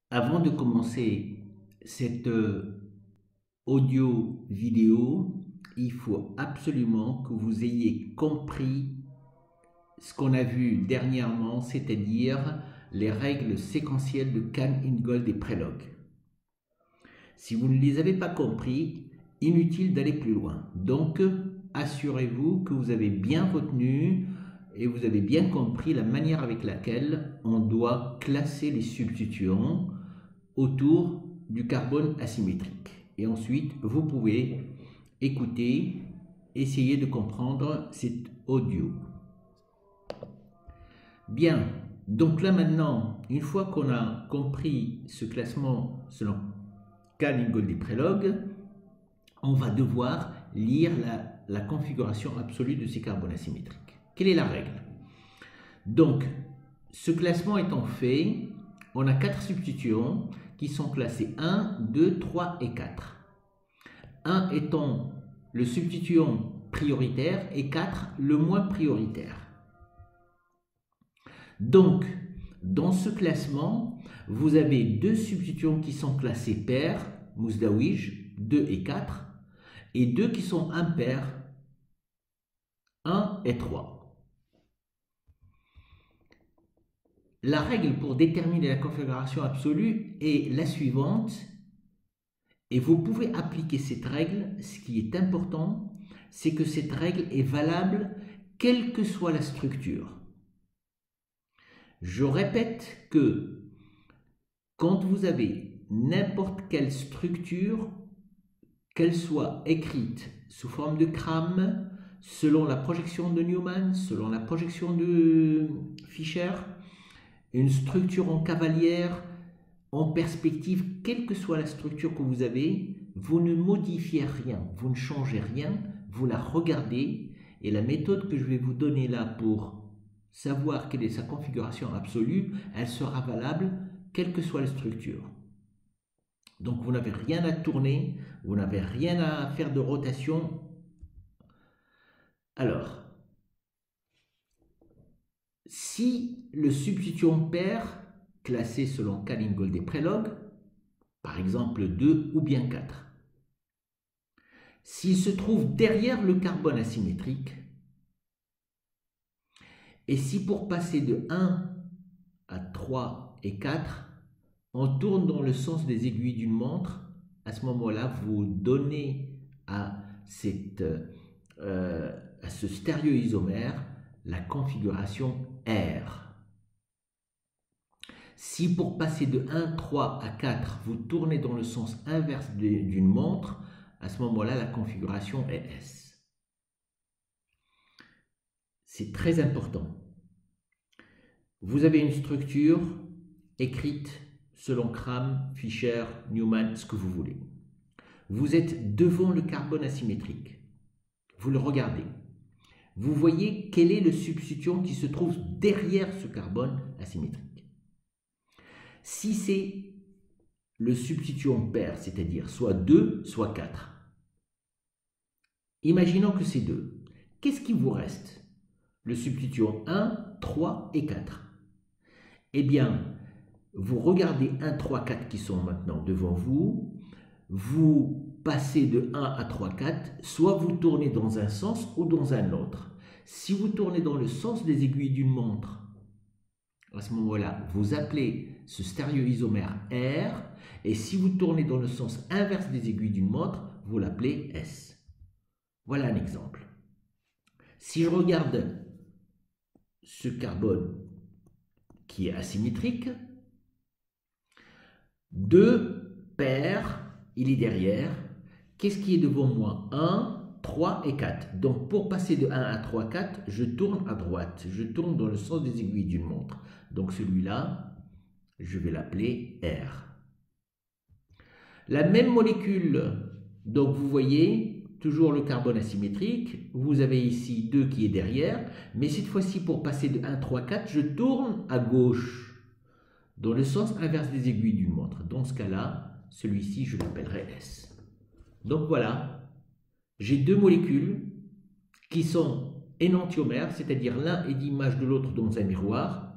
Avant de commencer cette audio-vidéo, il faut absolument que vous ayez compris ce qu'on a vu dernièrement, c'est-à-dire les règles séquentielles de Kane-Ingold et Prelog. Si vous ne les avez pas compris, inutile d'aller plus loin. Donc, assurez-vous que vous avez bien retenu et vous avez bien compris la manière avec laquelle on doit classer les substituants autour du carbone asymétrique. Et ensuite, vous pouvez écouter, essayer de comprendre cet audio. Bien, donc là maintenant, une fois qu'on a compris ce classement selon Kane-Ingold et Prelog, on va devoir lire la configuration absolue de ces carbones asymétriques. Quelle est la règle? Donc, ce classement étant fait, on a 4 substituants qui sont classés 1, 2, 3 et 4. 1 étant le substituant prioritaire et 4 le moins prioritaire. Donc, dans ce classement, vous avez 2 substituants qui sont classés pairs, Mousdawij, 2 et 4, et 2 qui sont impairs, 1 et 3. La règle pour déterminer la configuration absolue est la suivante, et vous pouvez appliquer cette règle. Ce qui est important, c'est que cette règle est valable quelle que soit la structure. Je répète que quand vous avez n'importe quelle structure, qu'elle soit écrite sous forme de Cram, selon la projection de Newman, selon la projection de Fischer, une structure en cavalière, en perspective, quelle que soit la structure que vous avez, vous ne modifiez rien, vous ne changez rien, vous la regardez, et la méthode que je vais vous donner là pour savoir quelle est sa configuration absolue, elle sera valable quelle que soit la structure. Donc vous n'avez rien à tourner, vous n'avez rien à faire de rotation. Alors, si le substituant pair, classé selon Kane-Ingold et Prelog, par exemple 2 ou bien 4, s'il se trouve derrière le carbone asymétrique, et si pour passer de 1 à 3 et 4, on tourne dans le sens des aiguilles d'une montre, à ce moment-là, vous donnez à ce stéréoisomère la configuration R. Si pour passer de 1, 3 à 4, vous tournez dans le sens inverse d'une montre, à ce moment-là, la configuration est S. C'est très important. Vous avez une structure écrite selon Cram, Fischer, Newman, ce que vous voulez. Vous êtes devant le carbone asymétrique. Vous le regardez. Vous voyez quel est le substituant qui se trouve derrière ce carbone asymétrique. Si c'est le substituant pair, c'est-à-dire soit 2, soit 4, imaginons que c'est 2. Qu'est-ce qui vous reste? Le substituant 1, 3 et 4. Eh bien, vous regardez 1, 3, 4 qui sont maintenant devant vous, vous passez de 1 à 3, 4, soit vous tournez dans un sens ou dans un autre. Si vous tournez dans le sens des aiguilles d'une montre, à ce moment-là, vous appelez ce stéréoisomère R, et si vous tournez dans le sens inverse des aiguilles d'une montre, vous l'appelez S. Voilà un exemple. Si je regarde ce carbone qui est asymétrique, 2 paires, il est derrière. Qu'est-ce qui est devant moi? 1, 3 et 4. Donc pour passer de 1 à 3, 4, je tourne à droite. Je tourne dans le sens des aiguilles d'une montre. Donc celui-là, je vais l'appeler R. La même molécule, donc vous voyez, toujours le carbone asymétrique. Vous avez ici 2 qui est derrière. Mais cette fois-ci, pour passer de 1, 3, 4, je tourne à gauche, dans le sens inverse des aiguilles d'une montre. Dans ce cas-là, celui-ci, je l'appellerai S. Donc voilà, j'ai 2 molécules qui sont énantiomères, c'est-à-dire l'un est l'image de l'autre dans un miroir.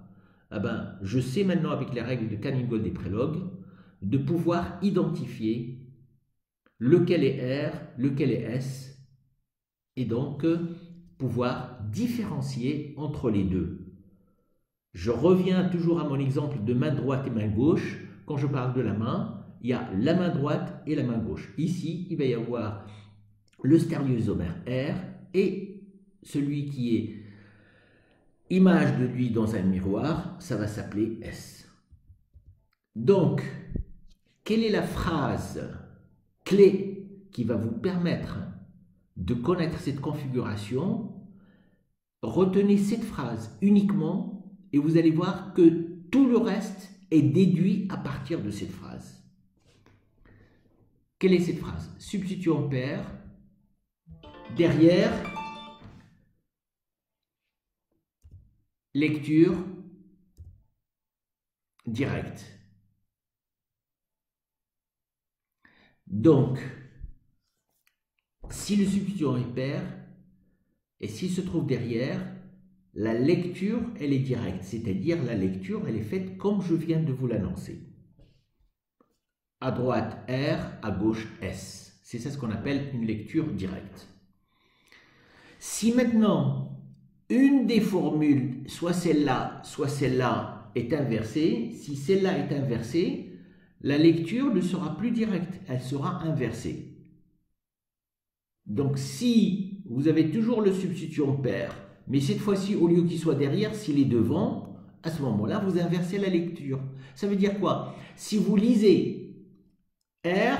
eh ben, je sais maintenant avec les règles de Canning-Gold et Prelog de pouvoir identifier lequel est R, lequel est S, et donc pouvoir différencier entre les deux. Je reviens toujours à mon exemple de main droite et main gauche. Quand je parle de la main, il y a la main droite et la main gauche. Ici, il va y avoir le stéréoisomère R et celui qui est image de lui dans un miroir, ça va s'appeler S. Donc, quelle est la phrase clé qui va vous permettre de connaître cette configuration? Retenez cette phrase uniquement et vous allez voir que tout le reste est déduit à partir de cette phrase. Quelle est cette phrase? Substituons paire, derrière, lecture directe. Donc, si le substituant est pair, et s'il se trouve derrière, la lecture, elle est directe, c'est-à-dire la lecture, elle est faite comme je viens de vous l'annoncer. À droite R, à gauche S. C'est ça ce qu'on appelle une lecture directe. Si maintenant, une des formules, soit celle-là, est inversée, si celle-là est inversée, la lecture ne sera plus directe, elle sera inversée. Donc si vous avez toujours le substituant pair, mais cette fois-ci, au lieu qu'il soit derrière, s'il est devant, à ce moment-là, vous inversez la lecture. Ça veut dire quoi? Si vous lisez R,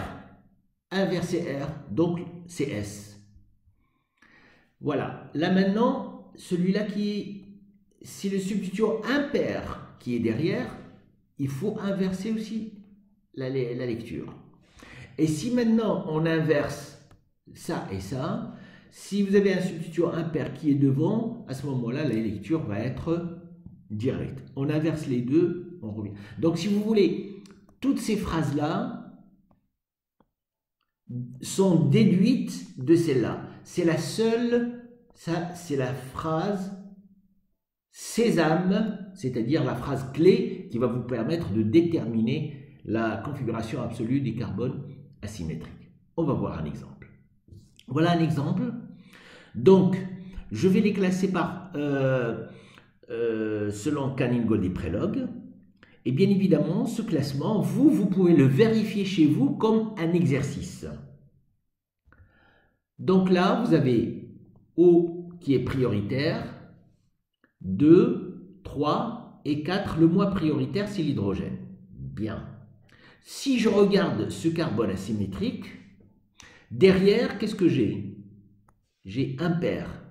inversez R, donc c'est S. Voilà. Là maintenant, celui-là qui est, si le substituant impair qui est derrière, il faut inverser aussi la lecture. Et si maintenant on inverse ça et ça, si vous avez un substituant impair qui est devant, à ce moment-là, la lecture va être directe. On inverse les deux, on revient. Donc si vous voulez, toutes ces phrases-là sont déduites de celle-là. C'est la seule, ça c'est la phrase sésame, c'est-à-dire la phrase clé qui va vous permettre de déterminer la configuration absolue des carbones asymétriques. On va voir un exemple. Voilà un exemple. Donc, je vais les classer par selon Canning-Gold et Prelog. Et bien évidemment, ce classement, vous pouvez le vérifier chez vous comme un exercice. Donc là, vous avez O qui est prioritaire, 2, 3 et 4. Le moins prioritaire, c'est l'hydrogène. Bien. Si je regarde ce carbone asymétrique, derrière, qu'est-ce que j'ai? J'ai impair.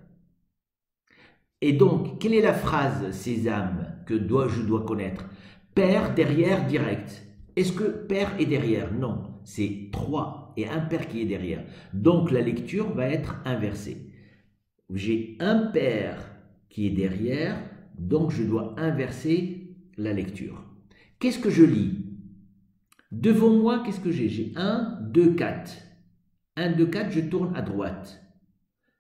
Et donc, quelle est la phrase sésame que je dois connaître? Pair, derrière, direct. Est-ce que pair est derrière? Non, c'est 3 et impair qui est derrière. Donc, la lecture va être inversée. J'ai impair qui est derrière, donc je dois inverser la lecture. Qu'est-ce que je lis? Devant moi, qu'est-ce que j'ai? J'ai 1, 2, 4. 1, 2, 4, je tourne à droite.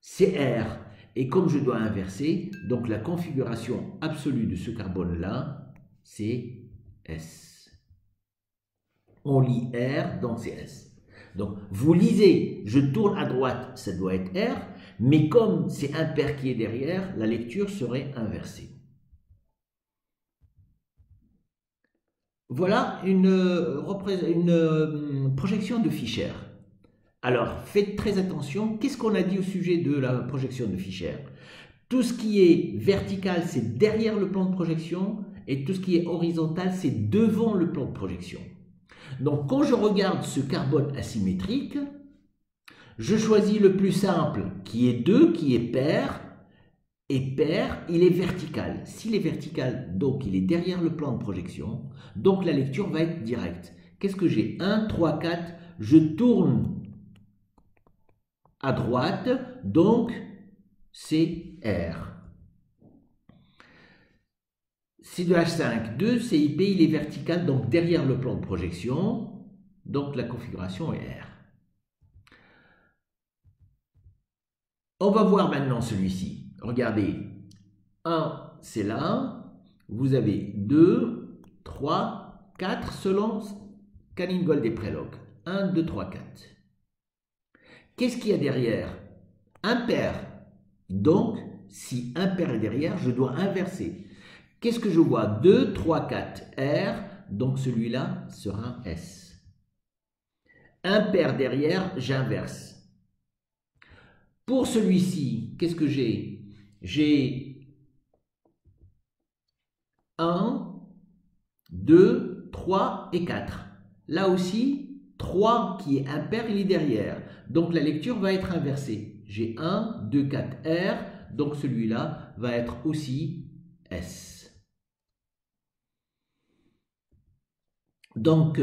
C'est R. Et comme je dois inverser, donc la configuration absolue de ce carbone-là, c'est S. On lit R, donc c'est S. Donc, vous lisez, je tourne à droite, ça doit être R, mais comme c'est impair qui est derrière, la lecture serait inversée. Voilà une projection de Fischer. Alors, faites très attention, qu'est-ce qu'on a dit au sujet de la projection de Fischer? Tout ce qui est vertical, c'est derrière le plan de projection, et tout ce qui est horizontal, c'est devant le plan de projection. Donc, quand je regarde ce carbone asymétrique, je choisis le plus simple, qui est 2, qui est pair, et pair, il est vertical. S'il est vertical, donc il est derrière le plan de projection, donc la lecture va être directe. Qu'est-ce que j'ai? 1, 3, 4, je tourne à droite, donc c'est R. C2H5, 2, CIP, il est vertical, donc derrière le plan de projection, donc la configuration est R. On va voir maintenant celui-ci. Regardez, 1, c'est là, vous avez 2, 3, 4 selon Canning-Gold et Prelog. 1, 2, 3, 4. Qu'est-ce qu'il y a derrière? Un pair. Donc, si un pair est derrière, je dois inverser. Qu'est-ce que je vois? 2, 3, 4, R. Donc, celui-là sera un S. Un pair derrière, j'inverse. Pour celui-ci, qu'est-ce que j'ai? J'ai 1, 2, 3 et 4. Là aussi, 3 qui est impair, il est derrière. Donc la lecture va être inversée. J'ai 1, 2, 4, R. Donc celui-là va être aussi S. Donc,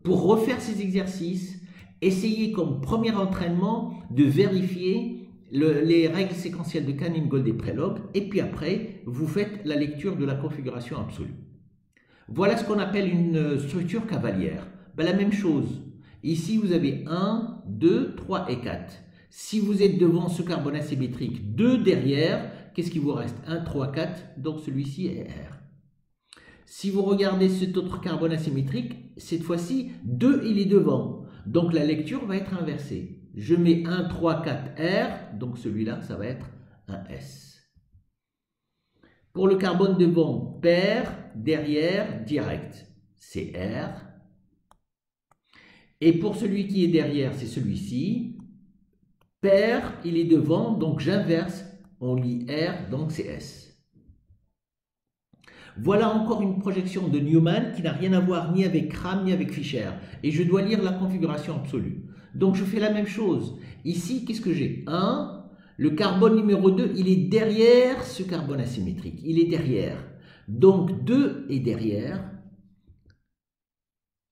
pour refaire ces exercices, essayez comme premier entraînement de vérifier les règles séquentielles de Canning-Gold et Prelog, et puis après, vous faites la lecture de la configuration absolue. Voilà ce qu'on appelle une structure cavalière. Ben, la même chose. Ici, vous avez 1, 2, 3 et 4. Si vous êtes devant ce carbone asymétrique, 2 derrière, qu'est-ce qui vous reste? 1, 3, 4, donc celui-ci est R. Si vous regardez cet autre carbone asymétrique, cette fois-ci, 2, il est devant. Donc la lecture va être inversée. Je mets 1, 3, 4, R, donc celui-là, ça va être un S. Pour le carbone devant, pair, derrière, direct, c'est R. Et pour celui qui est derrière, c'est celui-ci. Pair, il est devant, donc j'inverse, on lit R, donc c'est S. Voilà encore une projection de Newman qui n'a rien à voir ni avec Cram ni avec Fischer. Et je dois lire la configuration absolue. Donc je fais la même chose. Ici, qu'est-ce que j'ai? 1, le carbone numéro 2, il est derrière ce carbone asymétrique. Il est derrière. Donc 2 est derrière.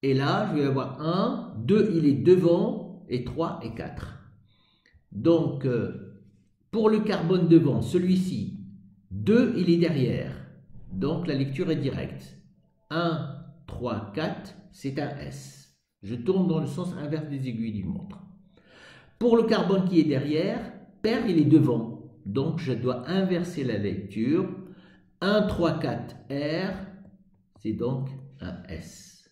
Et là, je vais avoir 1, 2, il est devant, et 3 et 4. Donc, pour le carbone devant, celui-ci, 2, il est derrière. Donc, la lecture est directe. 1, 3, 4, c'est un S. Je tourne dans le sens inverse des aiguilles d'une montre. Pour le carbone qui est derrière, pair, il est devant. Donc, je dois inverser la lecture. 1, 3, 4, R, c'est donc un S.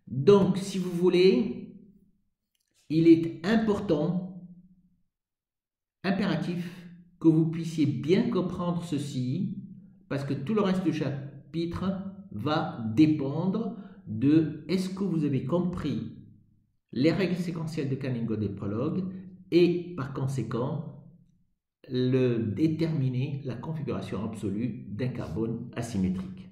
Donc, si vous voulez, il est important, impératif, que vous puissiez bien comprendre ceci, parce que tout le reste du chapitre va dépendre de est-ce que vous avez compris les règles séquentielles de Canning-Gold et Prelog et par conséquent déterminer la configuration absolue d'un carbone asymétrique.